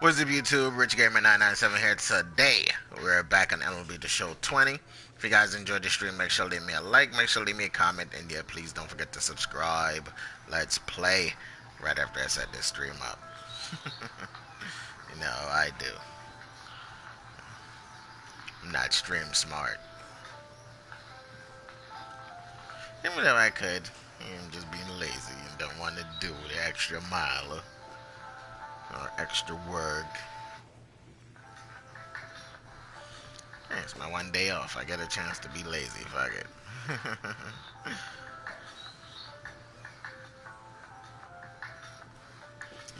What's up, YouTube? Rich Gamer 997 here today. We're back on MLB The Show 20. If you guys enjoyed the stream, make sure to leave me a like, make sure to leave me a comment, and yeah, please don't forget to subscribe. Let's play. Right after I set this stream up. You know, I do. I'm not stream smart. Even though I could. I'm just being lazy and don't want to do the extra mile or extra work. Hey, it's my one day off. I get a chance to be lazy. Fuck it.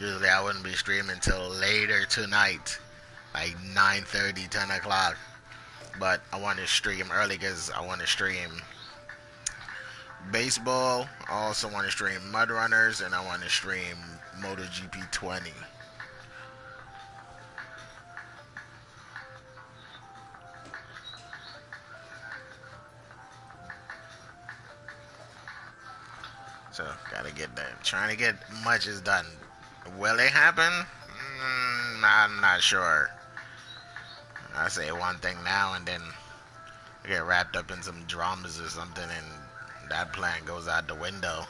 Usually I wouldn't be streaming until later tonight, like 9:30, 10 o'clock. But I want to stream early because I want to stream baseball. I also want to stream Mud Runners, and I want to stream MotoGP 20. So gotta get that. Trying to get much is done. Will it happen? I'm not sure. I say one thing now and then I get wrapped up in some dramas or something, and that plan goes out the window.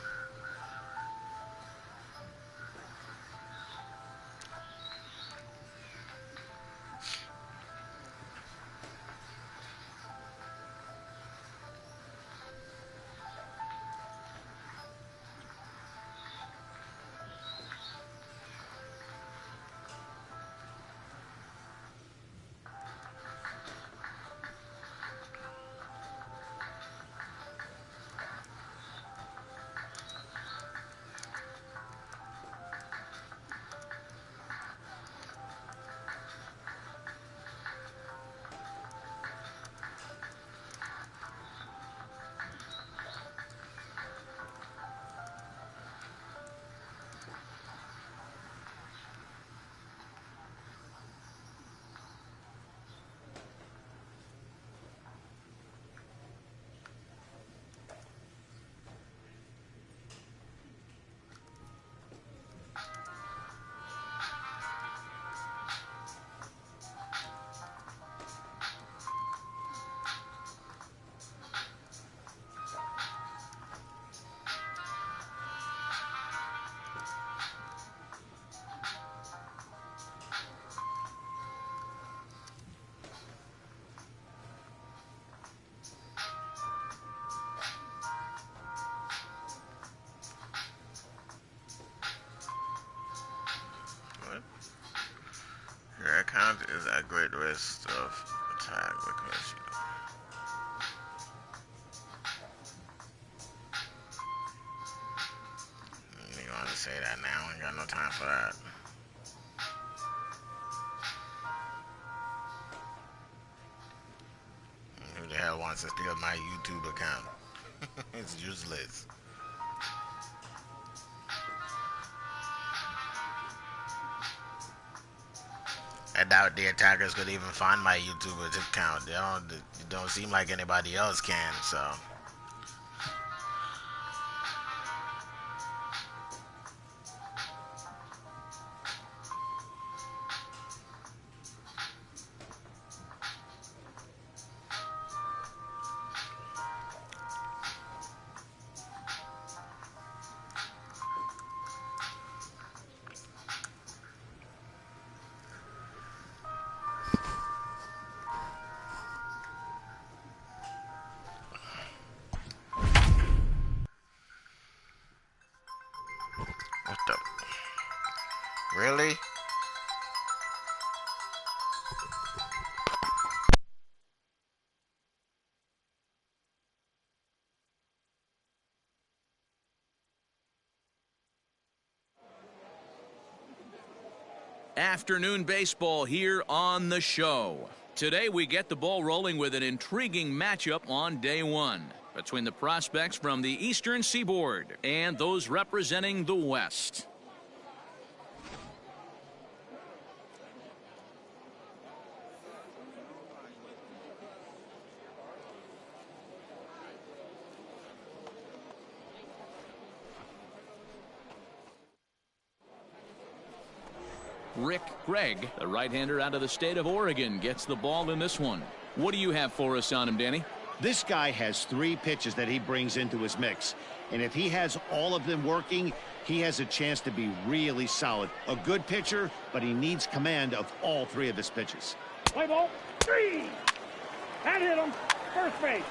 What? Your account is at great risk of attack because you want to say that now. I ain't got no time for that. Who the hell wants to steal my YouTube account? It's useless. I doubt the attackers could even find my YouTube account. It don't seem like anybody else can, so. What the? Really? Afternoon baseball here on the show. Today we get the ball rolling with an intriguing matchup on day one between the prospects from the Eastern Seaboard and those representing the West. Rick Gregg, the right-hander out of the state of Oregon, gets the ball in this one. What do you have for us on him, Danny? This guy has 3 pitches that he brings into his mix. And if he has all of them working, he has a chance to be really solid. A good pitcher, but he needs command of all 3 of his pitches. Play ball. 3. That hit him. First base.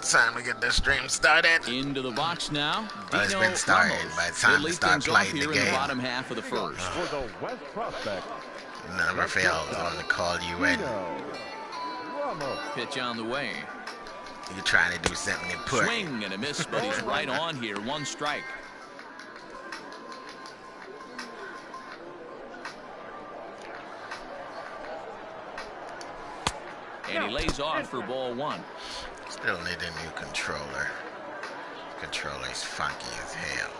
Time to get this stream started. Into the box now. Well, it's Dino been started Ramos. by the time He'll to lead start things off playing here the in the game. bottom half of the first. For the West Prospect, Never fails on to call you in. Ramos. Pitch on the way. You're trying to do something important. Swing and a miss, but he's right on here. 1 strike. And he lays off for ball 1. Still need a new controller. Controller's funky as hell.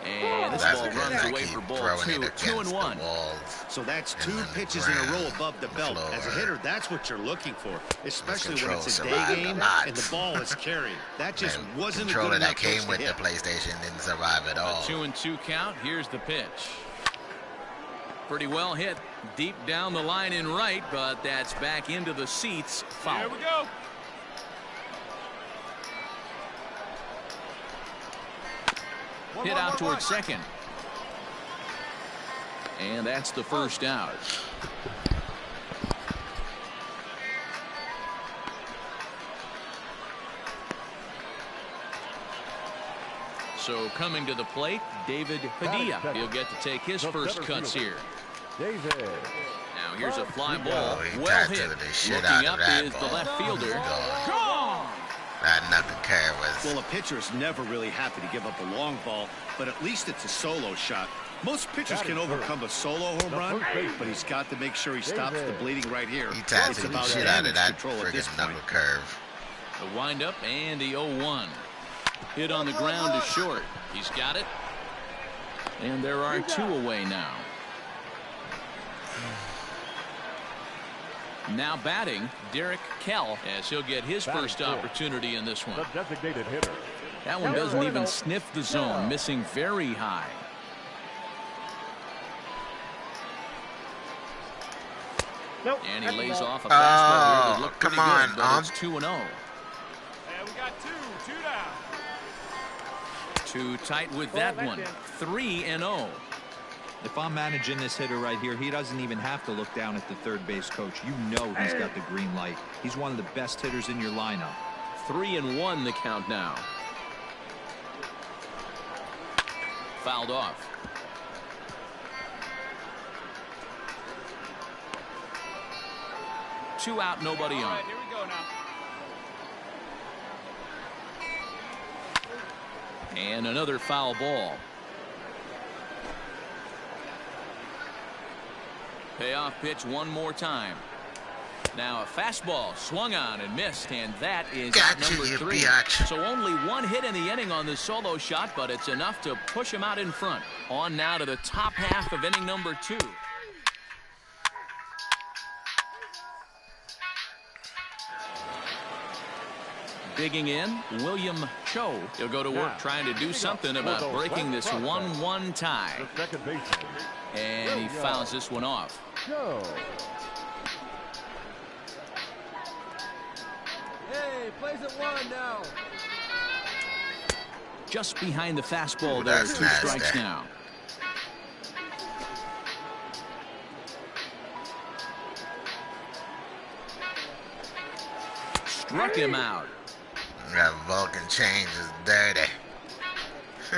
And this That's ball because runs I away keep for ball throwing 2. it against 2 and the 1. walls. So that's And 2 then the pitches in a row ground, above the the belt. As a floor. hitter, that's what you're looking for, especially when control it's a day survived a game lot. and the ball is carried. That just And wasn't a controller good enough that came pitch with to the hit. PlayStation didn't survive at all. 2-2 count. Here's the pitch. Pretty well hit. Deep down the line in right, but that's back into the seats. Foul. Here we go. Hit out towards second. And that's the first out. So coming to the plate, David Padilla. He'll get to take his first cuts here. David. Now here's a fly ball. Oh, he Well tattooed hit. the shit Looking out up of that is the ball. left fielder. Gone. That knuckle curve was. Well, a pitcher is never really happy to give up a long ball, but at least it's a solo shot. Most pitchers can overcome a solo home run, but he's got to make sure he stops the bleeding right here. He It's tattooed the about shit out of damage that control at this friggin' point. knuckle curve. The windup and the 0-1. Hit on the ground to short. He's got it. And there are 2 away now. Now batting, Derek Kell, as he'll get his first opportunity in this one. The designated hitter. That one doesn't even sniff the zone, missing very high. Nope. And he lays off a fastball here that looked pretty come on, good, but it's 2-0. And we got two down. Too tight with that back one. in. 3-0. If I'm managing this hitter right here, he doesn't even have to look down at the third base coach. You know he's got the green light. He's one of the best hitters in your lineup. 3-1 the count now. Fouled off. Two out, nobody All on. right, here we go now. And another foul ball. Payoff pitch one more time. Now a fastball swung on and missed, and that is out Gotcha, number you 3. biatch. So only 1 hit in the inning on this solo shot, but it's enough to push him out in front. On now to the top half of inning number 2. Digging in, William Cho. He'll go to work trying to do something about breaking this 1-1 tie. The second baseman. And he fouls this one off. Joe. Hey, plays at 1 now. Just behind the fastball Ooh, there. that's 2 strikes nasty. now. Struck him out. That Vulcan change is dirty.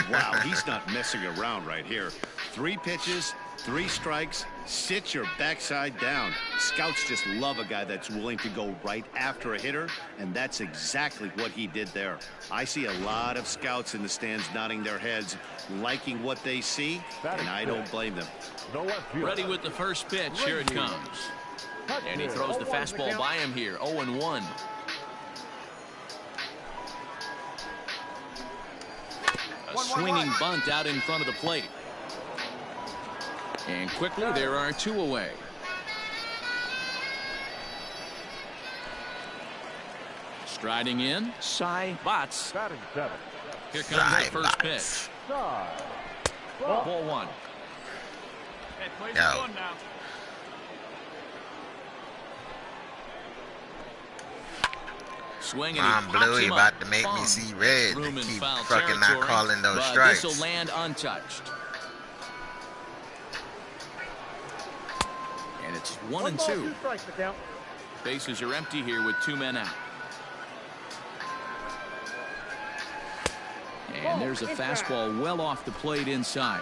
Wow, he's not messing around right here. 3 pitches, 3 strikes, sit your backside down. Scouts just love a guy that's willing to go right after a hitter, and that's exactly what he did there. I see a lot of scouts in the stands nodding their heads, liking what they see, and I don't blame them. The left fielder. Ready with the first pitch. Here it comes. And he throws the fastball by him here. 0-1. A swinging bunt out in front of the plate. And quickly there are 2 away. Striding in, Cy Botts. Batting 7. Here comes the first pitch. Side. Ball 1. Hey, plays Yo. at 1 now. Swing and Mom he pops Blue, he him about up. to make me Fung. see red. Room in Keep foul fucking not territory, calling those but strikes. this'll land untouched. And it's 1-2. 2 strikes to count. Bases are empty here with 2 men out. And there's a fastball well off the plate inside.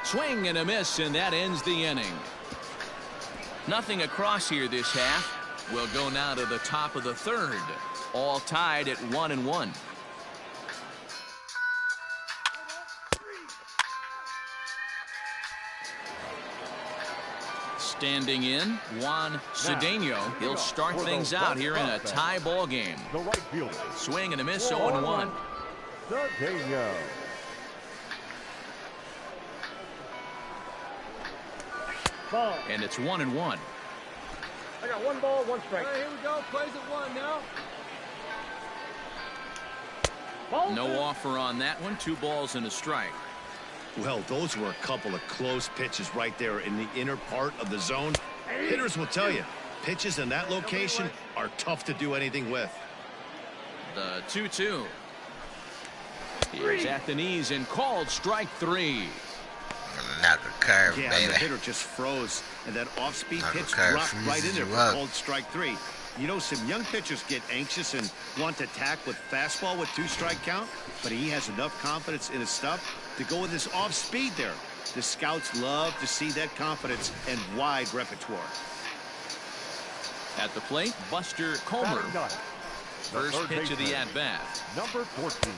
Swing and a miss, and that ends the inning. Nothing across here this half. We'll go now to the top of the third. All tied at 1-1. Standing in, Juan Cedeno. He'll start things out here in a tie ball game. The right fielder. Swing and a miss, 0-1. Cedeno. Ball. And it's 1-1. I got 1 ball, 1 strike. All right, here we go. Plays at 1 now. Ball No 2. offer on that one. 2 balls and a strike. Well, those were a couple of close pitches right there in the inner part of the zone. Hitters will tell you, pitches in that location are tough to do anything with. The 2-2. He's at the knees and called strike 3. Knock a curve, Yeah, baby. and the hitter just froze, and that off-speed Knock a pitch curve dropped right in freezes there you for up. called strike 3. You know, some young pitchers get anxious and want to attack with fastball with 2-strike count, but he has enough confidence in his stuff to go with his off-speed there. The scouts love to see that confidence and wide repertoire. At the plate, Buster Comer. Batting ninth, the First third pitch of the baseman, at-bat. Number 14.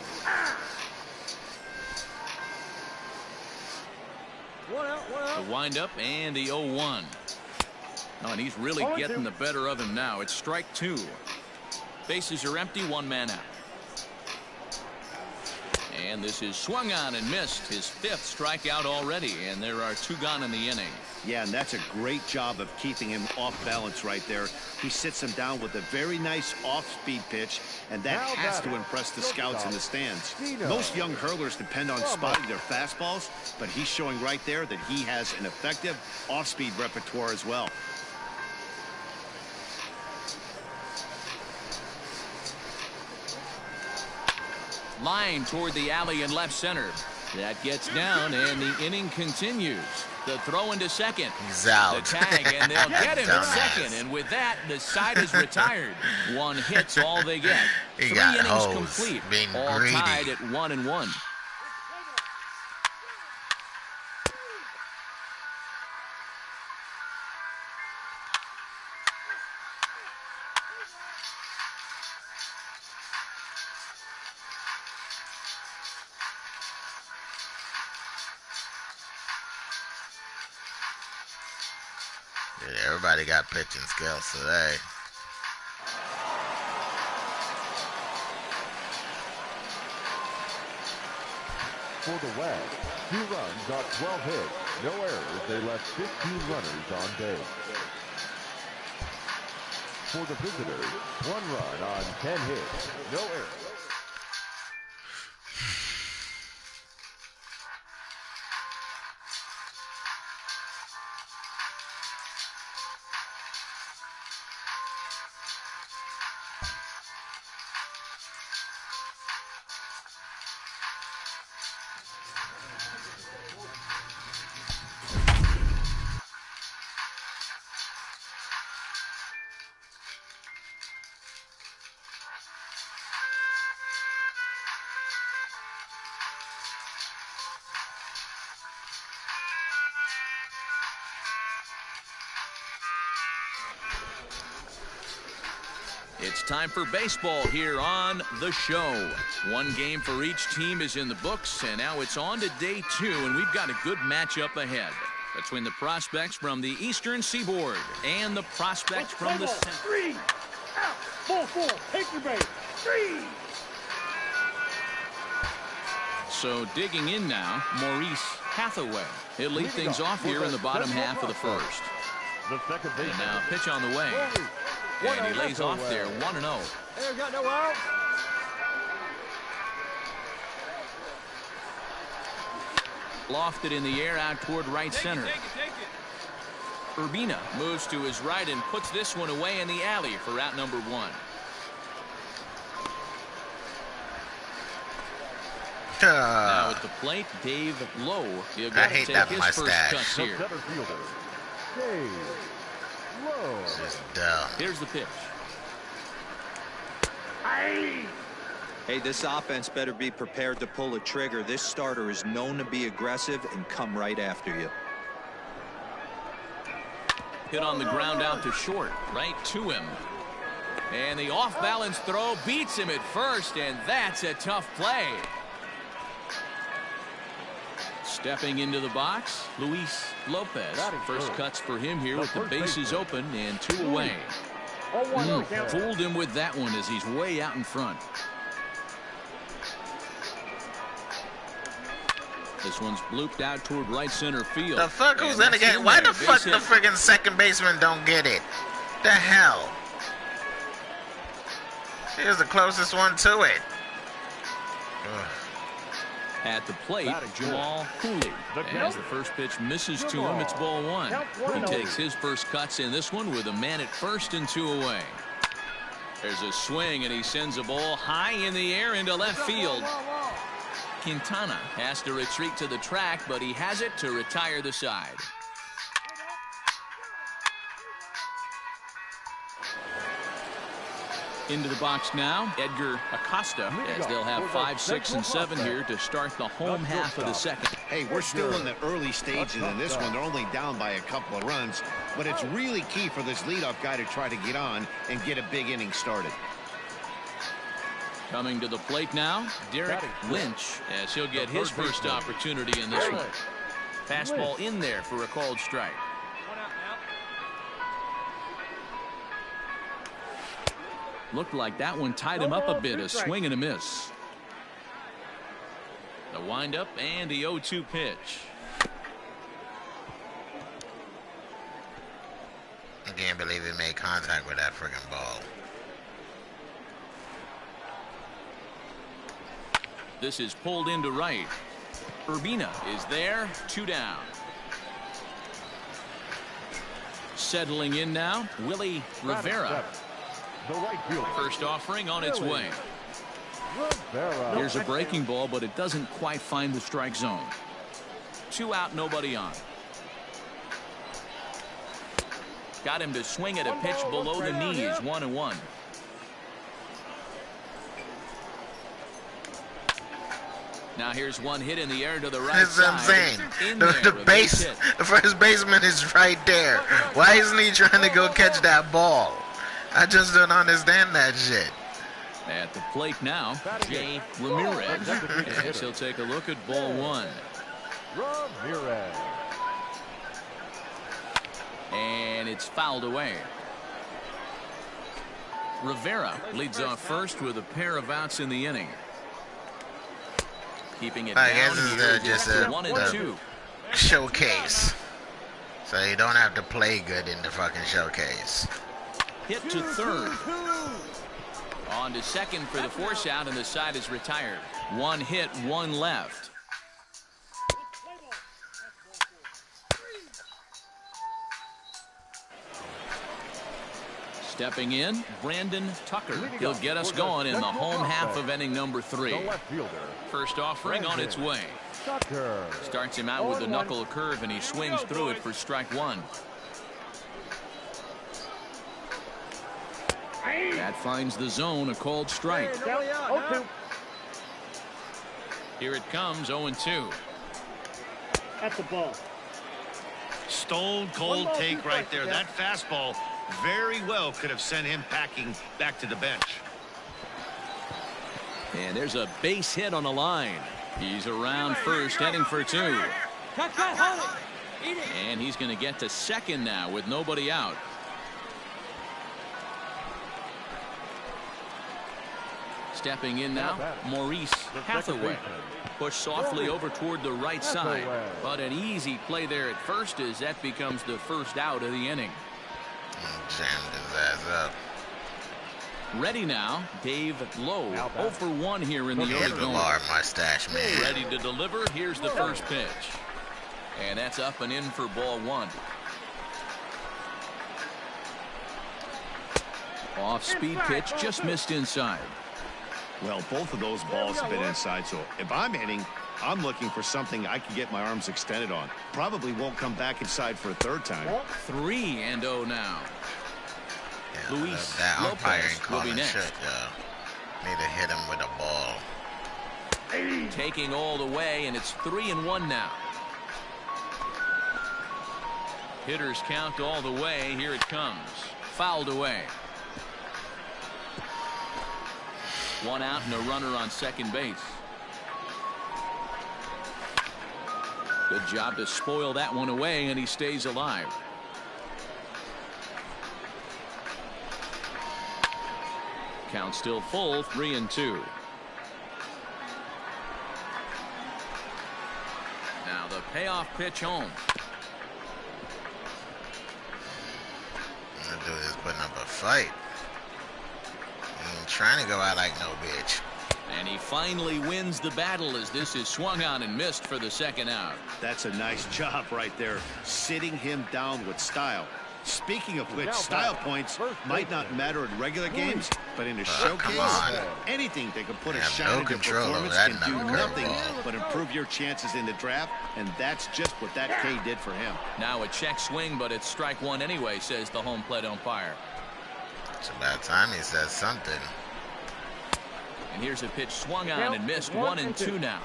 1 out, 1 out. The windup and the 0-1. Oh, and he's really 0-2. getting the better of him now. It's strike 2. Bases are empty, 1 man out. And this is swung on and missed. His 5th strikeout already, and there are 2 gone in the inning. Yeah, and that's a great job of keeping him off balance right there. He sits him down with a very nice off-speed pitch, and that Now has to batting, impress the scouts in the stands. Cedeno. Most young hurlers depend on spotting their fastballs, but he's showing right there that he has an effective off-speed repertoire as well. Line toward the alley in left center. That gets down, and the inning continues. The throw into second. He's out. The tag, and they'll get him at Dumbass. second. And with that, the side is retired. 1 hit's all they get. He 3 got innings hosed, complete. being All greedy. tied at 1-1. Yeah, everybody got pitching skills today. For the West, 2 runs on 12 hits. No errors. They left 15 runners on base. For the visitors, 1 run on 10 hits. No errors. It's time for baseball here on the show. 1 game for each team is in the books, and now it's on to day 2, and we've got a good matchup ahead between the prospects from the Eastern Seaboard and the prospects from the Central. 3 out. Ball 4. Take your base. 3. So digging in now, Maurice Hathaway. He'll lead things off here in the bottom half of the first. The second And baseman. now pitch on the way. And he lays off there 1-0. There, got no out. Lofted in the air out toward right center. Urbina moves to his right and puts this one away in the alley for out number 1. Now at the plate, Dave Lowe. He'll I get to hate take that his mustache. first cuts The here. center fielder, Dave Lowe. Just dumb. Here's the pitch. Hey, this offense better be prepared to pull a trigger. This starter is known to be aggressive and come right after you. Hit on the ground out to short, right to him. And the off-balance throw beats him at first, and that's a tough play. Stepping into the box, Luis Lopez. First cuts for him here with the bases open and 2 away. Fooled him with that one as he's way out in front. This one's blooped out toward right center field. The fuck, who's And in the that's game? Why there. the fuck Base the hit. friggin' second baseman don't get it? The hell? Here's the closest one to it. Ugh. At the plate, Jamal Cooley. As the first pitch misses to him, it's ball 1. He takes his first cuts in this one with a man at first and 2 away. There's a swing, and he sends a ball high in the air into left field. Quintana has to retreat to the track, but he has it to retire the side. Into the box now, Edgar Acosta, as they'll have 5, 6, and 7 here to start the home half of the second. Hey, we're still in the early stages in this one. They're only down by a couple of runs, but it's really key for this leadoff guy to try to get on and get a big inning started. Coming to the plate now, Derek Lynch, as he'll get his first opportunity in this one. Fastball in there for a called strike. Looked like that one tied him up a bit, a swing and a miss. The windup and the 0-2 pitch. I can't believe he made contact with that friggin' ball. This is pulled into right. Urbina is there, 2 down. Settling in now, Willie Rivera. The right fielder, First offering on its way. Rivera. Here's a breaking ball, but it doesn't quite find the strike zone. 2 out, nobody on. Got him to swing at a pitch below the knees, 1-1. Now here's one hit in the air to the right That's what I'm side. saying. In The there, a base hit. the first baseman is right there. Why isn't he trying to go catch that ball? I just don't understand that shit. At the plate now, Jay Ramirez. As he'll take a look at ball 1. Ramirez. And it's fouled away. Rivera leads off first with a pair of outs in the inning. Keeping it I down guess this here, is just it's a 1 and 2. showcase. So you don't have to play good in the fucking showcase. Hit to third. On to second for the force out, and the side is retired. 1 hit, 1 left. Stepping in, Brandon Tucker. He'll get us going in the home half of inning number 3. The left fielder, First offering on its way. Tucker. Starts him out with the knuckle curve, and he swings through it for strike 1. That finds the zone, a called strike. Here it comes, 0-2. That's a ball. Stone cold take right there. That fastball very well could have sent him packing back to the bench. And there's a base hit on the line. He's around first, heading for 2. And he's going to get to second now with nobody out. Stepping in now, Maurice Hathaway. Pushed softly over toward the right side. But an easy play there at first as that becomes the first out of the inning. Jammed his ass up. Ready now, Dave Lowe. 0 for 1 here in the early going. Handlebar mustache, man. Ready to deliver. Here's the first pitch. And that's up and in for ball 1. Off-speed pitch, just missed inside. Well, both of those balls have been inside, so if I'm hitting, I'm looking for something I can get my arms extended on. Probably won't come back inside for a third time. 3-0 now. Yeah, Luis that umpiring Lopez will be calling next. shit, yo. Need to hit him with a ball. Taking all the way, and it's 3-1 now. Hitters count all the way. Here it comes. Fouled away. 1 out and a runner on second base. Good job to spoil that one away, and he stays alive. Count still full, 3-2. Now the payoff pitch home. That dude is putting up a fight. He ain't trying to go out like no bitch. And he finally wins the battle as this is swung on and missed for the second out. That's a nice job right there, sitting him down with style. Speaking of which, style points might not matter in regular games, but in a showcase, anything that can put a shine into performance can do nothing but improve your chances in the draft, and that's just what that K did for him. Now a check swing, but it's strike one anyway, says the home plate umpire. It's about time he says something. And here's a pitch swung on and missed, 1-2 now.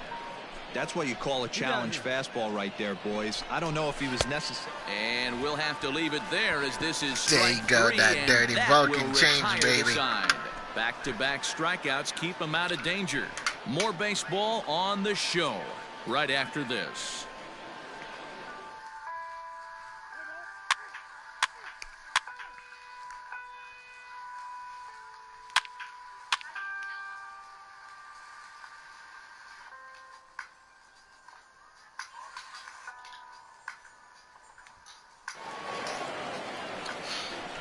That's what you call a challenge fastball right there, boys. I don't know if he was necessary. And we'll have to leave it there as this is There you strike go, three, that and dirty that Vulcan will change, retire baby. the side. Back-to-back strikeouts keep him out of danger. More baseball on the show right after this.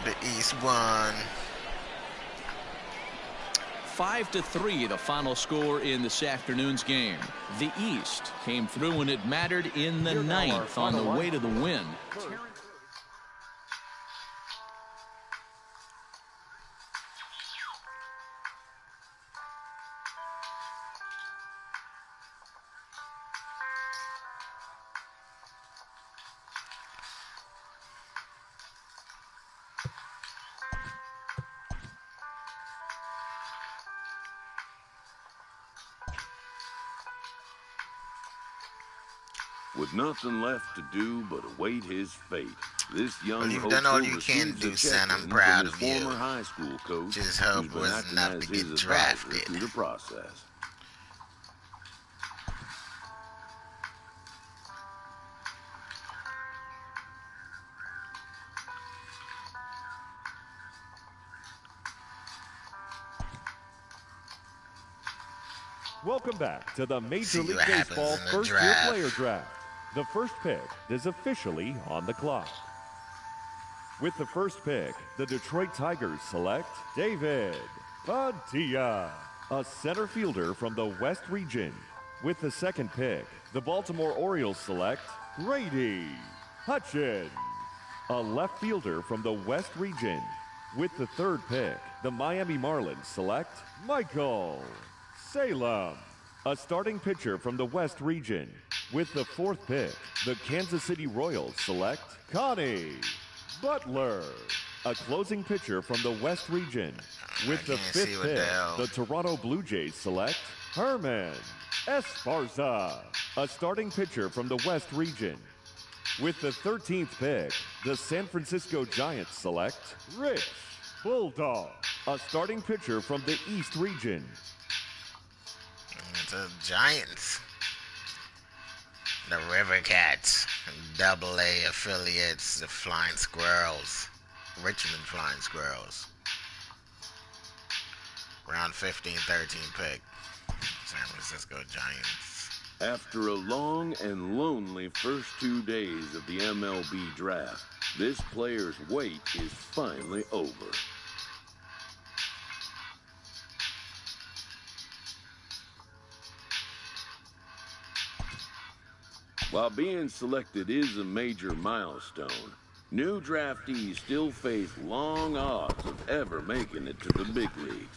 The East won. 5-3, the final score in this afternoon's game. The East came through when it mattered in the ninth on the way to the win. With nothing left to do but await his fate, this young Well, you've hopeful done all you can receives do, a son. I'm check-in proud from of his you. former high school coach, Just hope who's been was acting enough as to get his advisor drafted. through the process. Welcome back to the Major See League what happens Baseball in the first-year draft. player draft. The first pick is officially on the clock. With the first pick, the Detroit Tigers select David Padilla, a center fielder from the West Region. With the second pick, the Baltimore Orioles select Grady Hutchins, a left fielder from the West Region. With the third pick, the Miami Marlins select Michael Salem, a starting pitcher from the West Region. With the fourth pick, the Kansas City Royals select Connie Butler, a closing pitcher from the West Region. With the can't see fifth what the pick, hell. the Toronto Blue Jays select Herman Esparza, a starting pitcher from the West Region. With the 13th pick, the San Francisco Giants select Rich Bulldog, a starting pitcher from the East Region. It's the Giants. The River Cats. Double-A affiliates. The Flying Squirrels. Richmond Flying Squirrels. Round 15, 13 pick. San Francisco Giants. After a long and lonely first 2 days of the MLB draft, this player's wait is finally over. While being selected is a major milestone, new draftees still face long odds of ever making it to the big leagues.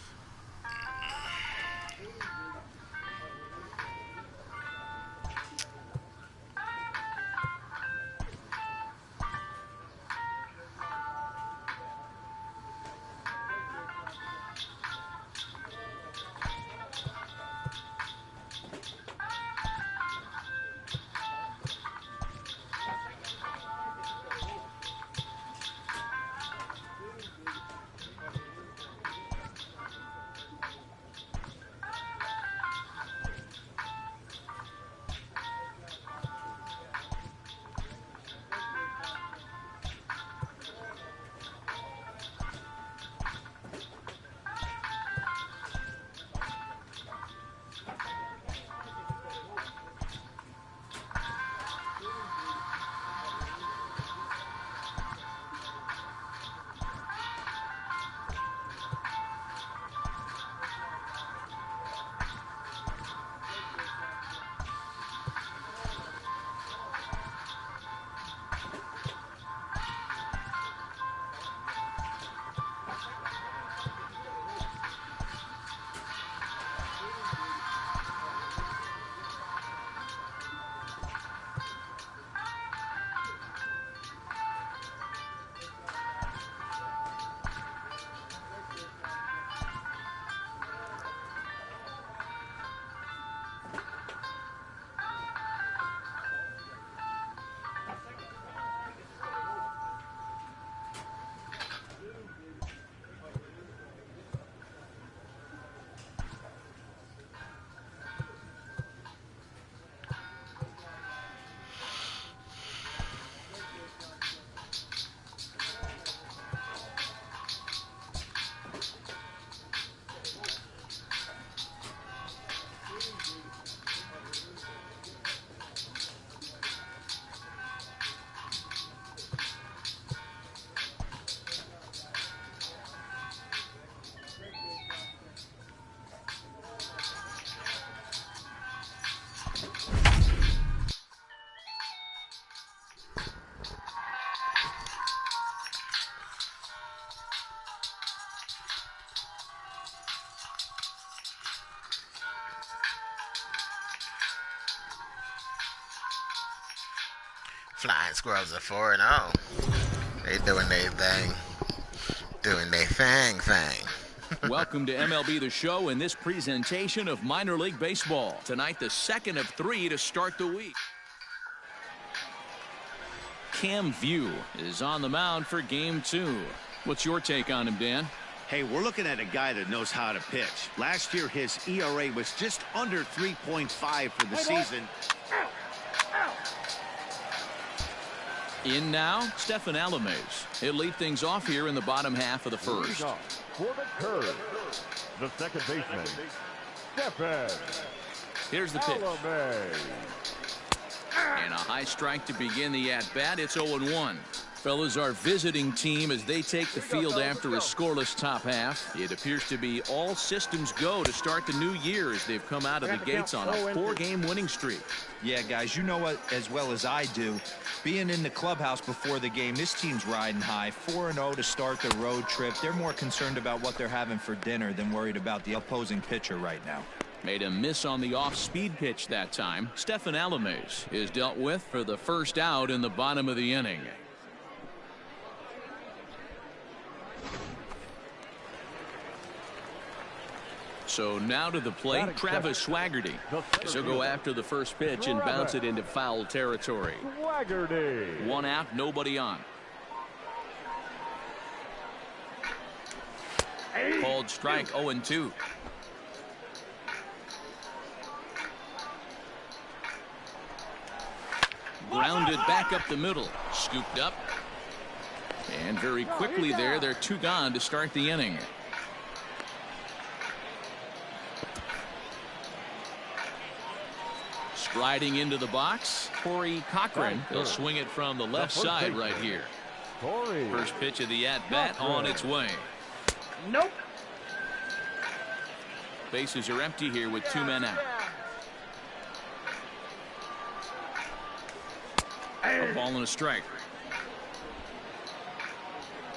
Flying Squirrels are 4-0. They doing their thing. Doing their thing. Welcome to MLB The Show in this presentation of minor league baseball. Tonight, the second of 3 to start the week. Cam View is on the mound for game 2. What's your take on him, Dan? Hey, we're looking at a guy that knows how to pitch. Last year, his ERA was just under 3.5 for the season. In now, Stephen Alamez. He'll lead things off here in the bottom half of the first. For the curve, the second baseman, Stephen. Here's the pitch. Alamez. And a high strike to begin the at-bat. It's 0-1. Fellas, our visiting team as they take the field after a scoreless top half. It appears to be all systems go to start the new year as they've come out of the gates on a 4-game winning streak. Yeah, guys, you know what as well as I do. Being in the clubhouse before the game, this team's riding high. 4-0 to start the road trip. They're more concerned about what they're having for dinner than worried about the opposing pitcher right now. Made a miss on the off-speed pitch that time. Stephen Alamez is dealt with for the first out in the bottom of the inning. So now to the plate, Travis Swaggerty. He'll go after the first pitch and bounce it into foul territory. Swaggerty. 1 out, nobody on. Called strike, 0-2. Grounded back up the middle. Scooped up. And very quickly there, they're 2 gone to start the inning. Striding into the box, Corey Cochran. He'll swing it from the left side right here. First pitch of the at-bat on its way. Nope. Bases are empty here with 2 men out. A ball and a strike.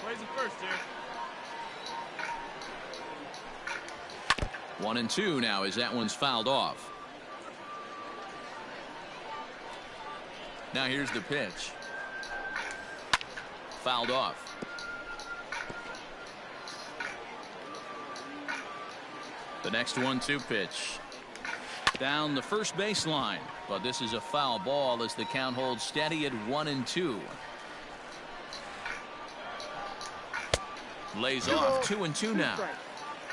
Where's he first here? 1-2 now as that one's fouled off. Now here's the pitch. Fouled off. The next 1-2 pitch. Down the first baseline. But this is a foul ball as the count holds steady at 1-2. Lays off 2-2 now.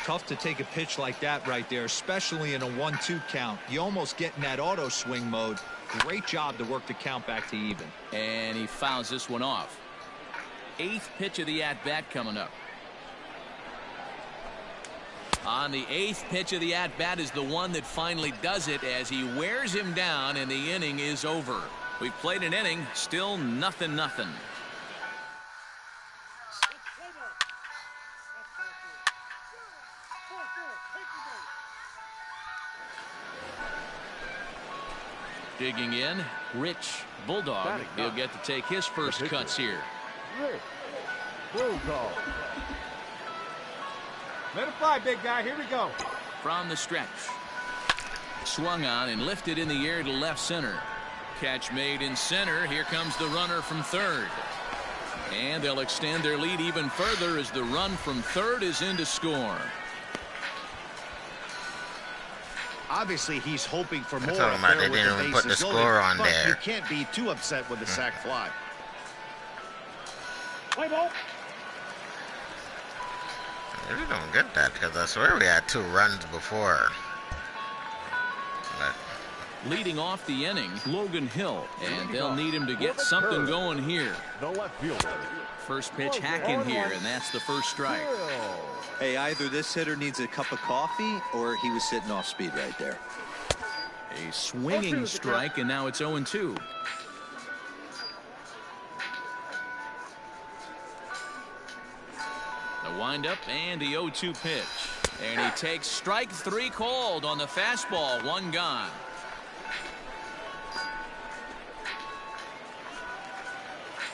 Tough to take a pitch like that right there, especially in a 1-2 count. You almost get in that auto swing mode. Great job to work the count back to even. And he fouls this one off. 8th pitch of the at-bat coming up. On the 8th pitch of the at-bat is the one that finally does it as he wears him down and the inning is over. We've played an inning, still 0-0. Digging in, Rich Bulldog. He'll get to take his first cuts here. Rich Bulldog. Let it fly, big guy. Here we go. From the stretch. Swung on and lifted in the air to left center. Catch made in center. Here comes the runner from third. And they'll extend their lead even further as the run from third is in to score. Obviously, he's hoping for more. Talking about they didn't even put the score on there. You can't be too upset with a sac fly. Play ball. I really don't get that because I swear we had 2 runs before. But Leading off the inning, Logan Hill, and they'll need him to get something going here. The left fielder. First pitch hacking here, and that's the first strike. Hey, either this hitter needs a cup of coffee or he was sitting off speed right there. A swinging strike, and now it's 0-2. The windup and the 0-2 pitch. And he takes strike 3 called on the fastball. 1 gone.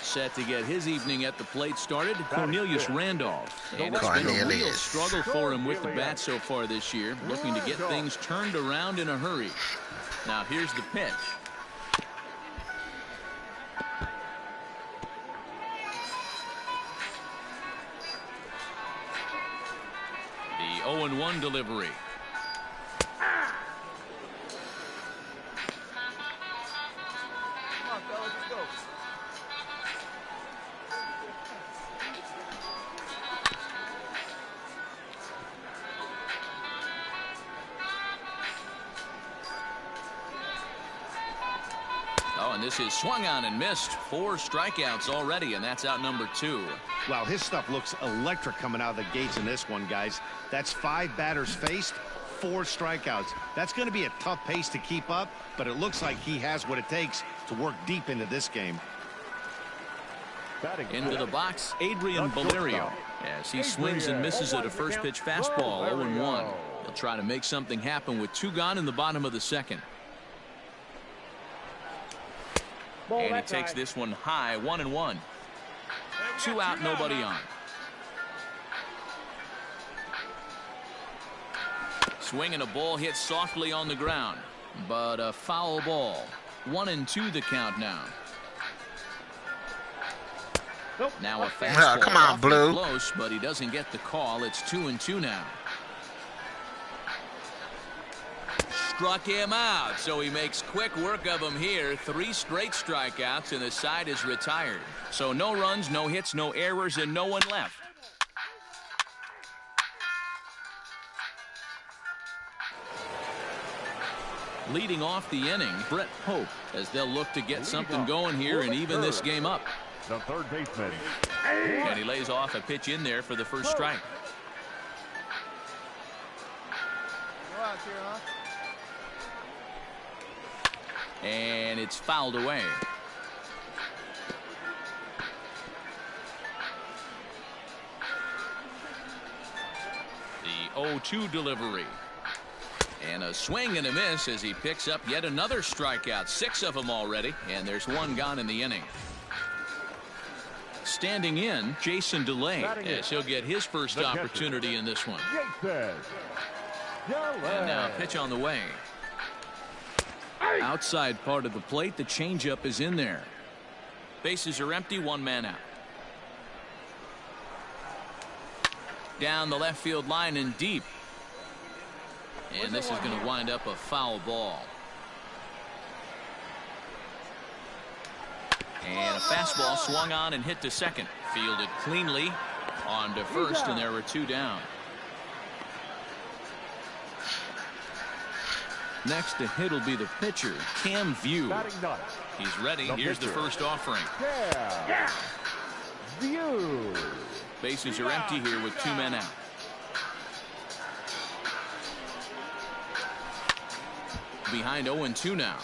Set to get his evening at the plate started, Cornelius Randolph. And it's been a real struggle for him with the bat so far this year, looking to get things turned around in a hurry. Now here's the pitch. 0-1 delivery. Come on, fellas, let's go. Oh, and this is swung on and missed. 4 strikeouts already, and that's out number 2. Wow, his stuff looks electric coming out of the gates in this one, guys. That's 5 batters faced, 4 strikeouts. That's going to be a tough pace to keep up, but it looks like he has what it takes to work deep into this game. Into the box, Adrian Valerio, as he swings and misses at a first pitch fastball. 0-1. He'll try to make something happen with 2 gone in the bottom of the second. And he takes this one high. 1-1. 2 out, nobody on. Swing and a ball hit softly on the ground, but a foul ball. 1-2 the count now. Now a fastball. Come on, Blue. Close, but he doesn't get the call. It's 2-2 now. Struck him out, so he makes quick work of him here. 3 straight strikeouts, and the side is retired. So no runs, no hits, no errors, and no one left. Leading off the inning, Brett Pope, as they'll look to get something going here and even this game up. The third baseman. And he lays off a pitch in there for the first strike. Go out here, huh? And it's fouled away. The 0-2 delivery. And a swing and a miss as he picks up yet another strikeout. 6 of them already, and there's 1 gone in the inning. Standing in, Jason DeLay, as he'll get his first opportunity in this one. And now pitch on the way. Outside part of the plate, the changeup is in there. Bases are empty, 1 man out. Down the left field line and deep. And this is going to wind up a foul ball. And a fastball swung on and hit to second. Fielded cleanly on to first, and there were 2 down. Next to hit will be the pitcher, Cam View. He's ready. Here's the first offering. View. Bases are empty here with 2 men out. Behind 0-2 now.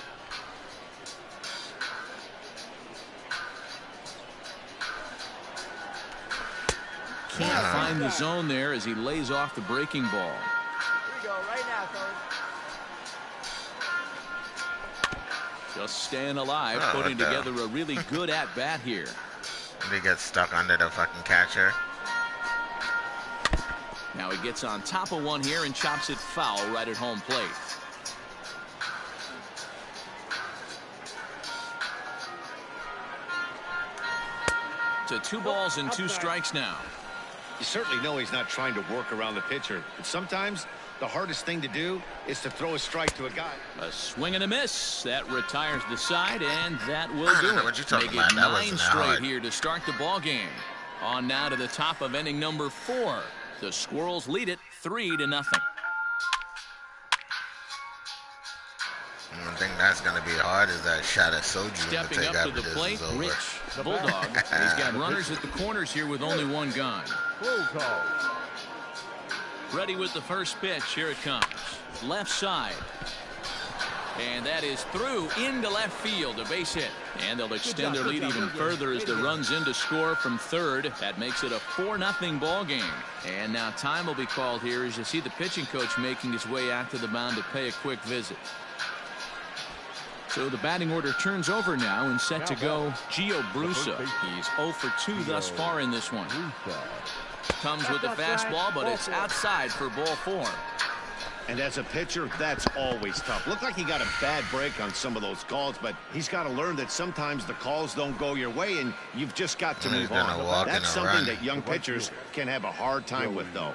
Can't find the zone there as he lays off the breaking ball. Here we go, right now, fellas. Just staying alive, putting together a really good at-bat here. He gets stuck under the fucking catcher. Now he gets on top of one here and chops it foul right at home plate. To 2 balls and 2 strikes now. You certainly know he's not trying to work around the pitcher, but sometimes the hardest thing to do is to throw a strike to a guy. A swing and a miss. That retires the side, and that will do it. What you talking Make about? it That 9 wasn't that straight hard. here to start the ball game. On now to the top of inning number 4. The Squirrels lead it 3-0. One thing that's going to be hard is that shot of soju. Stepping to take up to after the this plate, is over. Rich Bulldog. He's got runners at the corners here with only 1 gone. Ready with the first pitch. Here it comes. Left side. And that is through into left field. A base hit. And they'll extend their lead even further as the runs in to score from third. That makes it a 4-0 ball game. And now time will be called here as you see the pitching coach making his way out to the mound to pay a quick visit. So the batting order turns over now and set to go Gio Brusa. He's 0 for 2 thus far in this one. Comes with the fastball, but it's outside for ball 4. And as a pitcher, that's always tough. Looked like he got a bad break on some of those calls, but he's got to learn that sometimes the calls don't go your way, and you've just got to move on. That's something that young pitchers can have a hard time with, though.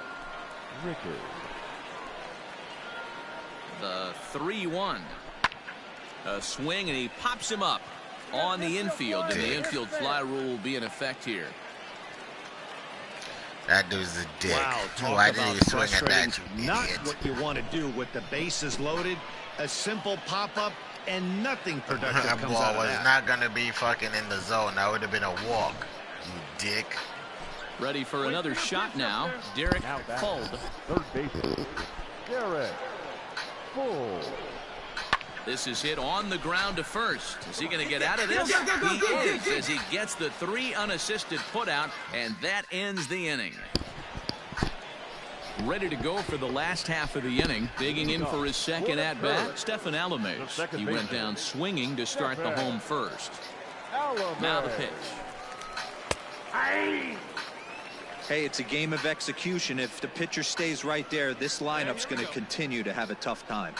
The 3-1. A swing, and he pops him up on the infield, and the infield fly rule will be in effect here. That dude's a dick. Wow, Why talk did he about swing at that, frustrating. you Not idiot? what you want to do with the bases loaded. A simple pop-up and nothing productive That comes ball out of was that. not going to be fucking in the zone. That would have been a walk, you dick. Ready for another shot now. Derek Fuld. Third baseman, Derek Fuld. This is hit on the ground to first. Is he going to get out of this? He is, as he gets the 3 unassisted putout, and that ends the inning. Ready to go for the last half of the inning. Digging in for his second at-bat, Stefan Alamez. He went down swinging to start the home first. Now the pitch. Hey, it's a game of execution. If the pitcher stays right there, this lineup's going to continue to have a tough time.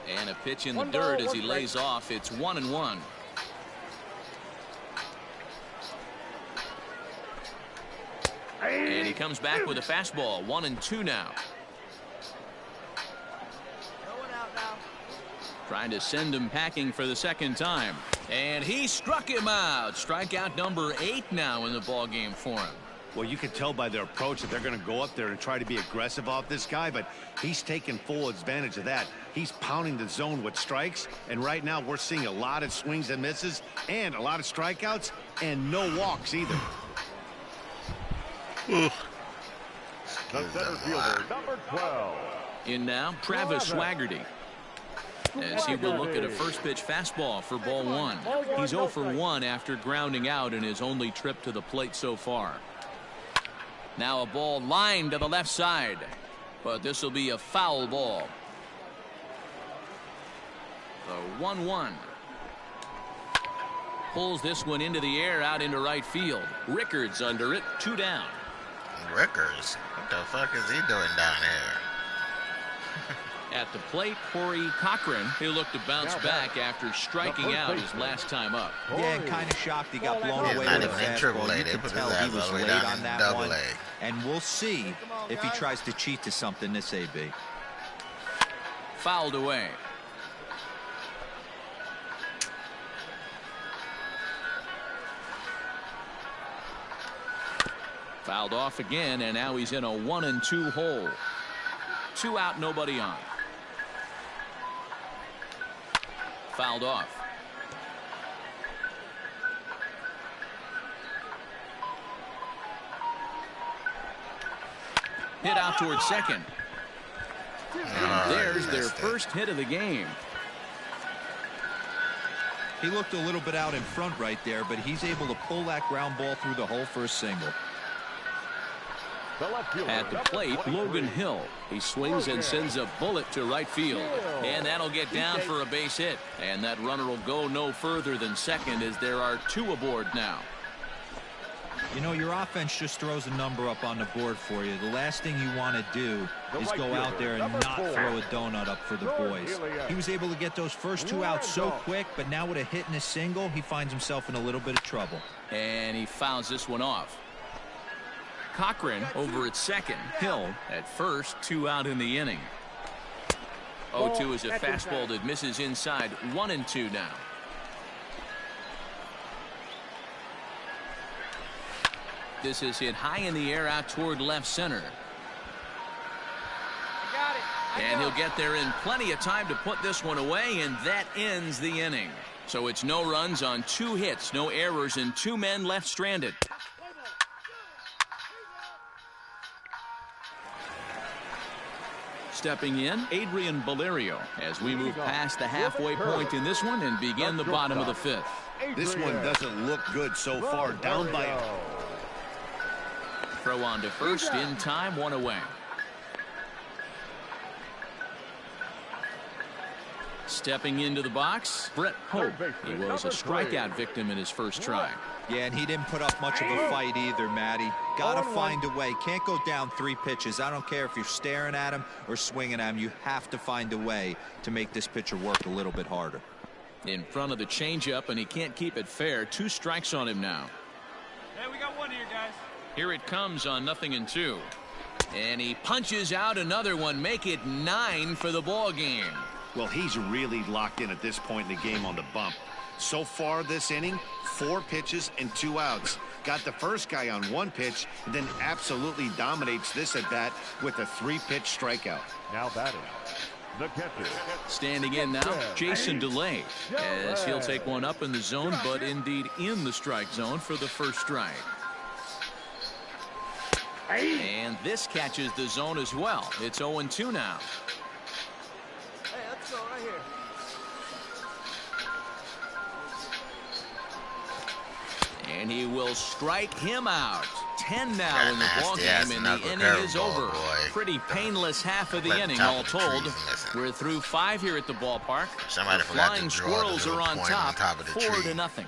And a pitch in the dirt as he lays off. It's 1-1. And he comes back with a fastball. 1-2 now. Going out now. Trying to send him packing for the second time. And he struck him out. Strikeout number 8 now in the ballgame for him. Well, you can tell by their approach that they're going to go up there and try to be aggressive off this guy, but he's taking full advantage of that. He's pounding the zone with strikes, and right now we're seeing a lot of swings and misses and a lot of strikeouts and no walks either. The center fielder, number 12. In now, Travis Swaggerty. As he will look at a first pitch fastball for ball 1. He's 0 for 1 after grounding out in his only trip to the plate so far. Now a ball lined to the left side, but this will be a foul ball. The 1-1. Pulls this one into the air out into right field. Rickards under it, 2 down. Rickers? What the fuck is he doing down here? At the plate, Corey Cochran. He'll look to bounce back after striking out his last time up. Yeah, and kind of shocked he got blown He's away not with a even in fastball. Triple A. You They could put his tell ass he was all the way late down on in that Double one. A. And we'll see if he tries to cheat to something this AB. Fouled away. Fouled off again, and now he's in a 1-2 hole. 2 out, nobody on. Fouled off. Hit out towards second. And there's their first hit of the game. He looked a little bit out in front right there, but he's able to pull that ground ball through the hole for a single. At the plate, Logan Hill. He swings and sends a bullet to right field. And that'll get down for a base hit. And that runner will go no further than second as there are 2 aboard now. You know, your offense just throws a number up on the board for you. The last thing you want to do is go out there and not throw a donut up for the boys. He was able to get those first 2 outs so quick, but now with a hit and a single, he finds himself in a little bit of trouble. And he fouls this one off. Cochran over at second. Hill at first. 2 out in the inning. 0-2 is a fastball that misses inside. 1-2 now. This is hit high in the air out toward left center. I got it. And he'll get there in plenty of time to put this one away, and that ends the inning. So it's no runs on 2 hits, no errors, and 2 men left stranded. Stepping in, Adrian Valerio, as we move past the halfway point in this one and begin the bottom of the 5th. This one doesn't look good so far. Down by a... Throw on to first in time, 1 away. Stepping into the box, Brett Hope. He was a strikeout victim in his first try. Yeah, and he didn't put up much of a fight either, Matty. Gotta find a way. Can't go down 3 pitches. I don't care if you're staring at him or swinging at him. You have to find a way to make this pitcher work a little bit harder. In front of the changeup, and he can't keep it fair. 2 strikes on him now. Hey, we got 1 here, guys. Here it comes on 0-2. And he punches out another one. Make it 9 for the ball game. Well, he's really locked in at this point in the game on the bump. So far this inning, 4 pitches and 2 outs. Got the first guy on 1 pitch, and then absolutely dominates this at bat with a 3-pitch strikeout. Now batting, the catcher. Standing in now, Jason DeLay, as he'll take one up in the zone, but indeed in the strike zone for the first strike. And this catches the zone as well. It's 0-2 now. Hey, let's go right here. And he will strike him out. 10 now in the ball game, and the inning is over. Pretty painless half of the inning, all told. We're through 5 here at the ballpark. Somebody the Flying Squirrels are on top, 4-0.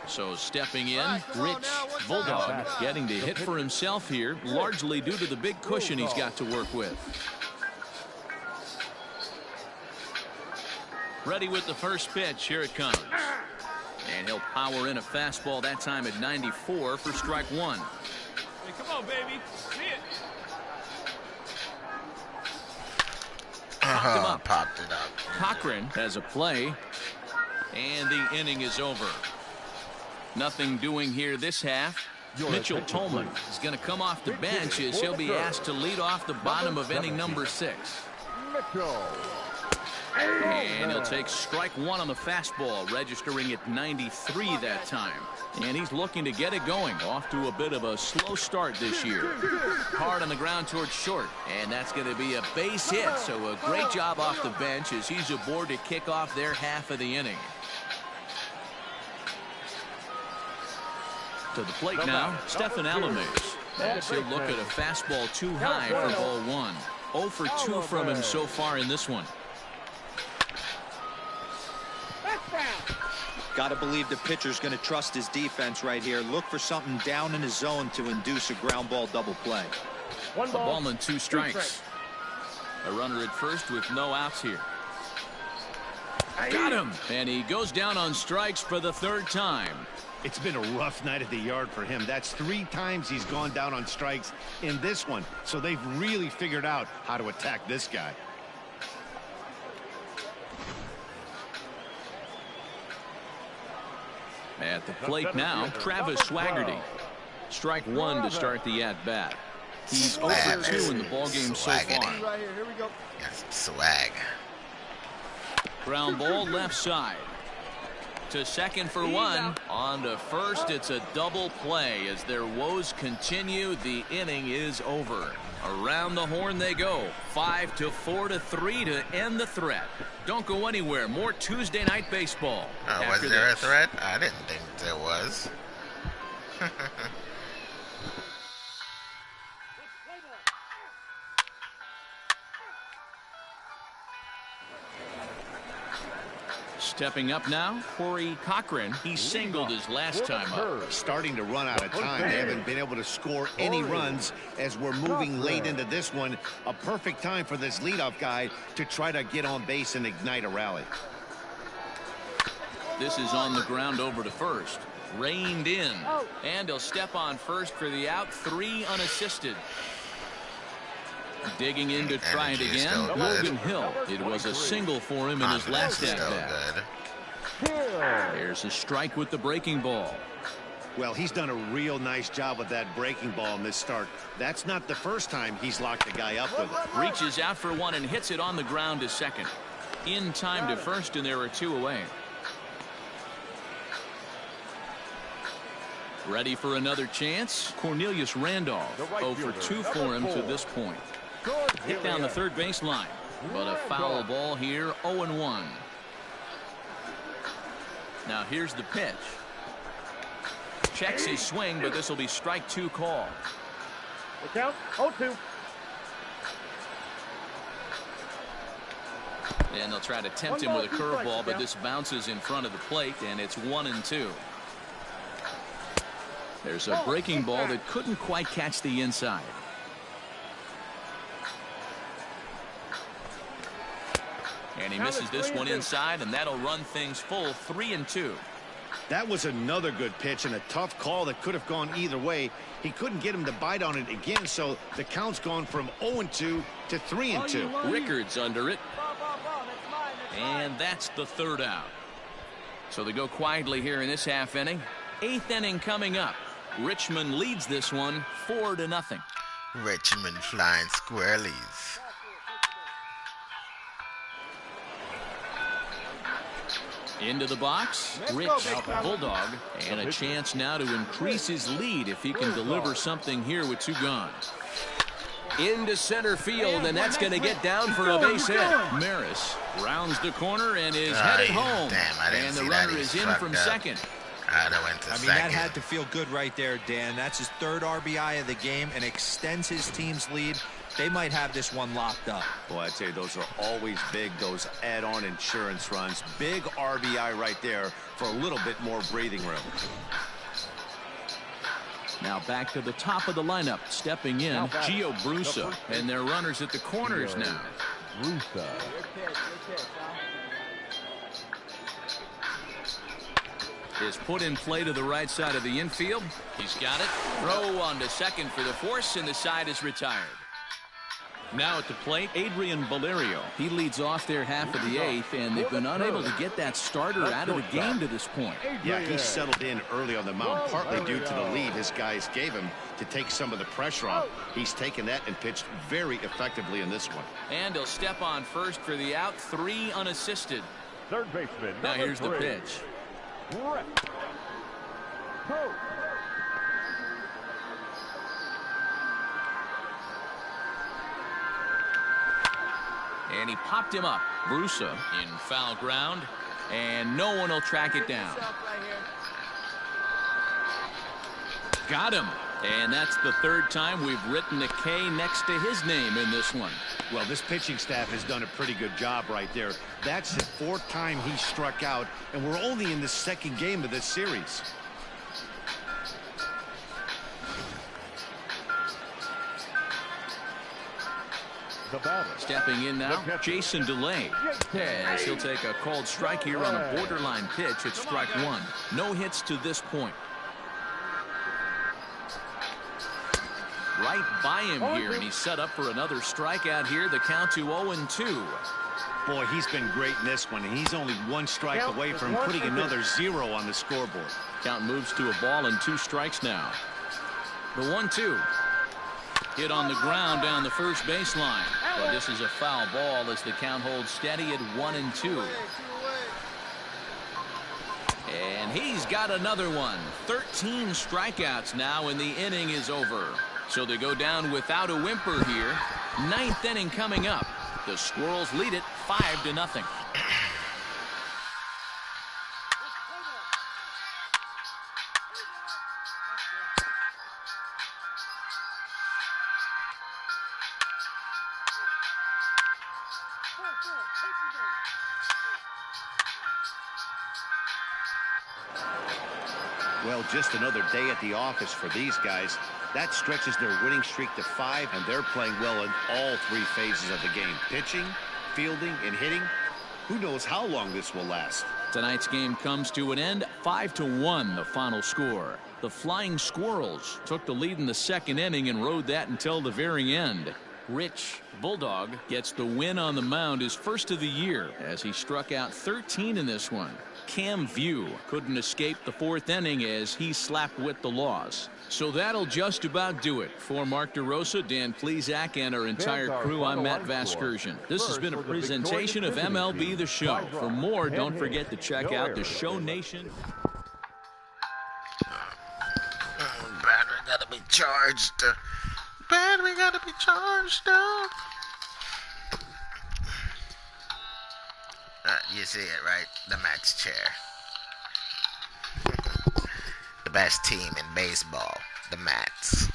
So stepping in, Rich Bulldog getting to hit for himself here, largely due to the big cushion he's got to work with. Ready with the first pitch. Here it comes. And he'll power in a fastball that time at 94 for strike 1. Hey, come on, baby. See it. Popped it up. Cochran has a play. And the inning is over. Nothing doing here this half. Mitchell Tolman is going to come off the bench as he'll be asked to lead off the bottom of inning number 6. And he'll take strike 1 on the fastball, registering at 93 that time. And he's looking to get it going. Off to a bit of a slow start this year. Hard on the ground towards short. And that's going to be a base hit. So a great job off the bench as he's aboard to kick off their half of the inning. To the plate now, Stephen Alamez. As he'll look at a fastball too high for ball 1. 0 for 2 from him so far in this one. Got to believe the pitcher's going to trust his defense right here. Look for something down in his zone to induce a ground ball double play. A ball and 2 strikes. A runner at first with no outs here. Got him. And he goes down on strikes for the 3rd time. It's been a rough night at the yard for him. That's 3 times he's gone down on strikes in this one. So they've really figured out how to attack this guy. At the plate now, Travis Swaggerty. Strike 1 to start the at-bat. He's 0 for 2 in the ballgame so far. Right here. Here we go. Yes, swag. Ground ball left side. To second for 1. On to first. It's a double play as their woes continue. The inning is over. Around the horn they go. 5 to 4 to 3 to end the threat. Don't go anywhere. More Tuesday night baseball. Was there a threat? I didn't think there was. Stepping up now, Corey Cochran. He singled his last time up. Starting to run out of time. They haven't been able to score any runs as we're moving late into this one. A perfect time for this leadoff guy to try to get on base and ignite a rally. This is on the ground over to first. Reined in. And he'll step on first for the out. 3 unassisted. Digging in to try it again, Logan Hill. It was a single for him in his last at-bat. There's a strike with the breaking ball. Well, he's done a real nice job with that breaking ball in this start. That's not the first time he's locked a guy up with it. Reaches out for 1 and hits it on the ground to second. In time to first, and there are 2 away. Ready for another chance? Cornelius Randolph. 0 for 2 for him to this point. Hit down the third baseline, but a foul ball here. 0-1. Now here's the pitch. Checks his swing, but this will be strike 2 call. Look out. 0-2. And they'll try to tempt him with a curveball, but this bounces in front of the plate, and it's 1-2. There's a breaking ball that couldn't quite catch the inside. And And he misses this one inside, and that'll run things full 3-2. That was another good pitch and a tough call that could have gone either way. He couldn't get him to bite on it again, so the count's gone from 0-2 to 3-2. Rickards under it. And that's the third out. So they go quietly here in this half inning. 8th inning coming up. Richmond leads this one 4-0. Richmond flying squirrelies. Into the box, Rich Bulldog, and a chance now to increase his lead if he can deliver something here with 2 gone. Into center field, and that's going to get down for a base hit. Maris rounds the corner and is headed home. Damn, I didn't and see the that. runner He's is in from fucked up. second. I mean, that had to feel good right there, Dan. That's his 3rd RBI of the game and extends his team's lead. They might have this one locked up. Boy, I tell you, those are always big, those add-on insurance runs. Big RBI right there for a little bit more breathing room. Now back to the top of the lineup. Stepping in, Gio Brusa. And their runners at the corners now. Brusa. Is put in play to the right side of the infield. He's got it. Throw on to second for the force, and the side is retired. Now at the plate, Adrian Valerio. He leads off their half of the 8th, and they've been unable to get that starter out of the game to this point. Yeah, he settled in early on the mound, partly due to the lead his guys gave him to take some of the pressure off. He's taken that and pitched very effectively in this one. And he'll step on first for the out, 3 unassisted. Third baseman. Now here's the pitch. And he popped him up. Brusa in foul ground, and no one will track it down. Got him. And that's the 3rd time we've written a K next to his name in this one. Well, this pitching staff has done a pretty good job right there. That's the 4th time he struck out, and we're only in the 2nd game of this series. Stepping in now, Jason DeLay. As he'll take a called strike here on a borderline pitch at strike 1. No hits to this point. Right by him here, and he's set up for another strikeout here. The count to 0-2. Boy, he's been great in this one, and he's only 1 strike away from putting another 0 on the scoreboard. Count moves to a ball and 2 strikes now. The 1-2. Hit on the ground down the first baseline. But this is a foul ball as the count holds steady at 1-2. And he's got another one. 13 strikeouts now, and the inning is over. So they go down without a whimper here. 9th inning coming up. The Squirrels lead it 5-0. Well, just another day at the office for these guys. That stretches their winning streak to 5, and they're playing well in all 3 phases of the game. Pitching, fielding, and hitting. Who knows how long this will last. Tonight's game comes to an end. 5-1 the final score. The Flying Squirrels took the lead in the 2nd inning and rode that until the very end. Rich Bulldog gets the win on the mound, his first of the year, as he struck out 13 in this one. Cam View couldn't escape the 4th inning as he slapped with the loss. So that'll just about do it. For Mark DeRosa, Dan Plesac, and our entire crew, I'm Matt Vasgersian. This has been a presentation of MLB The Show. For more, don't forget to check out the Show Nation. Battery gotta be charged. Battery gotta be charged up. You see it, right? The Mets chair. The best team in baseball. The Mets.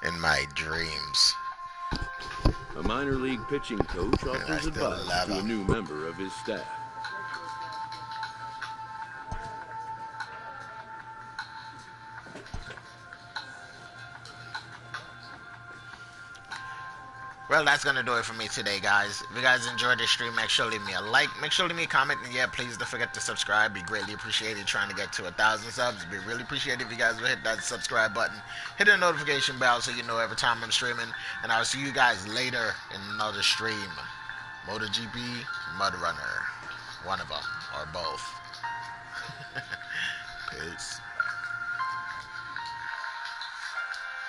In my dreams. A minor league pitching coach offers advice to a new member of his staff. Well, that's going to do it for me today, guys. If you guys enjoyed this stream, make sure to leave me a like. Make sure to leave me a comment. And yeah, please don't forget to subscribe. Be greatly appreciated trying to get to 1,000 subs. Be really appreciated if you guys would hit that subscribe button. Hit the notification bell so you know every time I'm streaming. And I'll see you guys later in another stream. MotoGP, Mud Runner. One of them, or both.